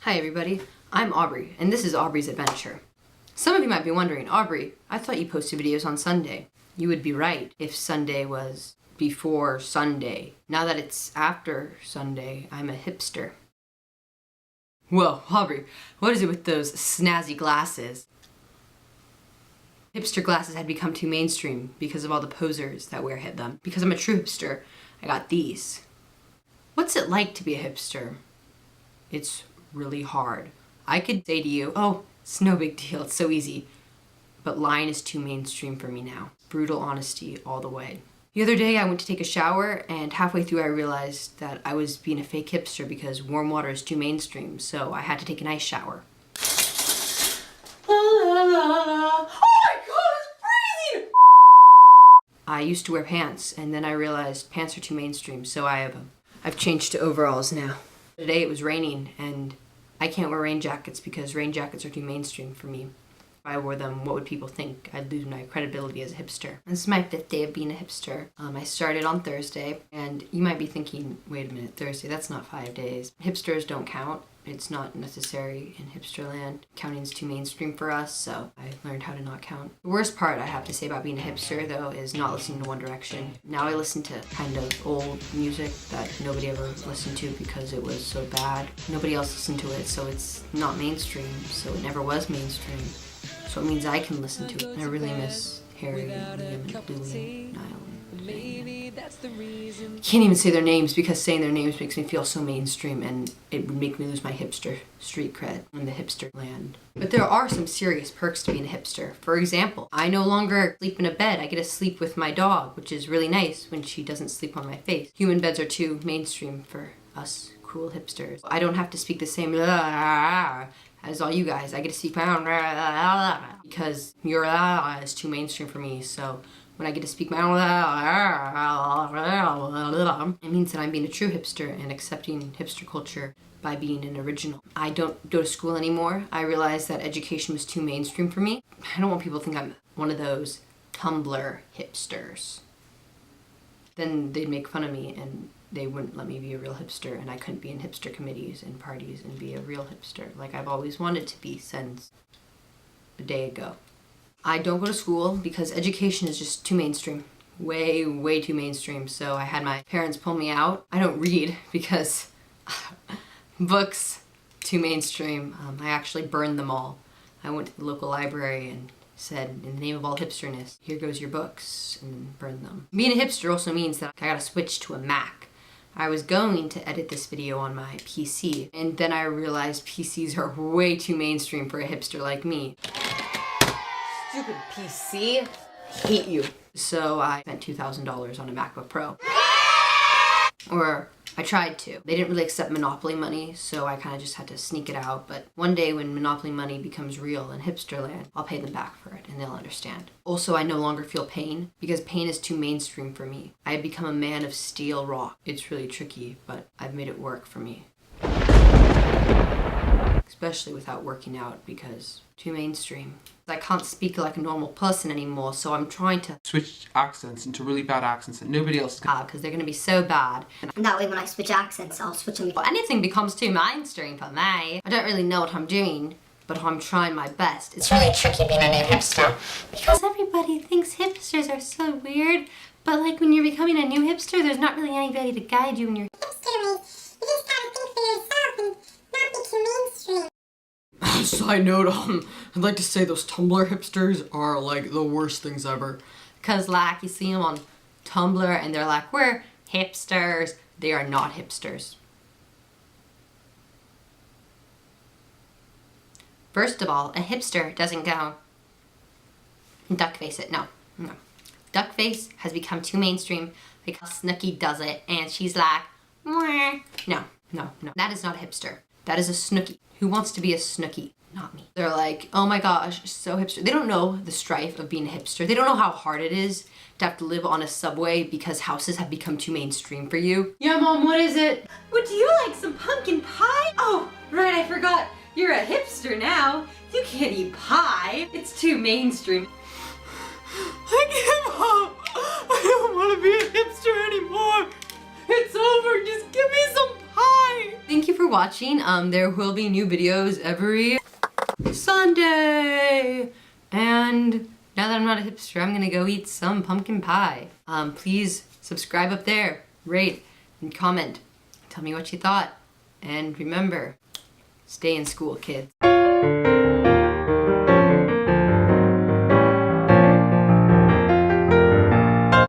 Hi everybody, I'm Aubrey, and this is Aubrey's Adventure. Some of you might be wondering, Aubrey, I thought you posted videos on Sunday. You would be right if Sunday was before Sunday. Now that it's after Sunday, I'm a hipster. Whoa, Aubrey, what is it with those snazzy glasses? Hipster glasses had become too mainstream because of all the posers that wear them. Because I'm a true hipster, I got these. What's it like to be a hipster? It's really hard. I could say to you, oh, it's no big deal, it's so easy. But lying is too mainstream for me now. Brutal honesty all the way. The other day I went to take a shower and halfway through I realized that I was being a fake hipster because warm water is too mainstream, so I had to take an ice shower. Oh my god, it's freezing! I used to wear pants and then I realized pants are too mainstream, so I've changed to overalls now. Today it was raining and I can't wear rain jackets because rain jackets are too mainstream for me. If I wore them, what would people think? I'd lose my credibility as a hipster. This is my 5th day of being a hipster. I started on Thursday, and you might be thinking, wait a minute, Thursday, that's not 5 days. Hipsters don't count. It's not necessary in hipster land. Counting's too mainstream for us, so I learned how to not count. The worst part I have to say about being a hipster, though, is not listening to One Direction. Now I listen to kind of old music that nobody ever listened to because it was so bad. Nobody else listened to it, so it's not mainstream, so it never was mainstream. So it means I can listen to it. I really miss Harry, Liam, and Louie, Niall, and Zayn. Can't even say their names because saying their names makes me feel so mainstream and it would make me lose my hipster street cred in the hipster land. But there are some serious perks to being a hipster. For example, I no longer sleep in a bed. I get to sleep with my dog, which is really nice when she doesn't sleep on my face. Human beds are too mainstream for us cool hipsters. I don't have to speak the same as all you guys. I get to speak my own because your is too mainstream for me. So when I get to speak my own, it means that I'm being a true hipster and accepting hipster culture by being an original. I don't go to school anymore. I realized that education was too mainstream for me. I don't want people to think I'm one of those Tumblr hipsters. Then they'd make fun of me and they wouldn't let me be a real hipster, and I couldn't be in hipster committees and parties and be a real hipster like I've always wanted to be since a day ago. I don't go to school because education is just too mainstream. Way too mainstream. So I had my parents pull me out. I don't read because books, too mainstream. I actually burned them all. I went to the local library and said, in the name of all hipsterness, here goes your books, and then burned them. Being a hipster also means that I gotta switch to a Mac. I was going to edit this video on my PC, and then I realized PCs are way too mainstream for a hipster like me. Stupid PC. I hate you. So I spent $2,000 on a MacBook Pro. Or I tried to. They didn't really accept Monopoly money, so I kind of just had to sneak it out. But one day when Monopoly money becomes real in hipsterland, I'll pay them back for it and they'll understand. Also, I no longer feel pain because pain is too mainstream for me. I have become a man of steel rock. It's really tricky, but I've made it work for me. Especially without working out because too mainstream. I can't speak like a normal person anymore, so I'm trying to switch accents into really bad accents that nobody else can. because they're gonna be so bad. And that way when I switch accents, I'll switch them. Anything becomes too mainstream for me. I don't really know what I'm doing, but I'm trying my best. It's really tricky being a new hipster. Because everybody thinks hipsters are so weird, but like when you're becoming a new hipster, there's not really anybody to guide you in your Side note, I'd like to say those Tumblr hipsters are like the worst things ever. Cause like you see them on Tumblr and they're like, we're hipsters. They are not hipsters. First of all, a hipster doesn't go duckface it. No. Duckface has become too mainstream because Snooki does it and she's like, mwah. No. That is not a hipster. That is a Snooki. Who wants to be a Snooki? Not me. They're like, oh my gosh, so hipster. They don't know the strife of being a hipster. They don't know how hard it is to have to live on a subway because houses have become too mainstream for you. Yeah, Mom, what is it? Would you like some pumpkin pie? Oh, right, I forgot. You're a hipster now. You can't eat pie. It's too mainstream. I give up. I don't want to be a hipster anymore. It's over. Just give me some pie. Bye! Thank you for watching. There will be new videos every Sunday. And now that I'm not a hipster, I'm gonna go eat some pumpkin pie. Please subscribe up there, rate, and comment. Tell me what you thought. And remember, stay in school, kids.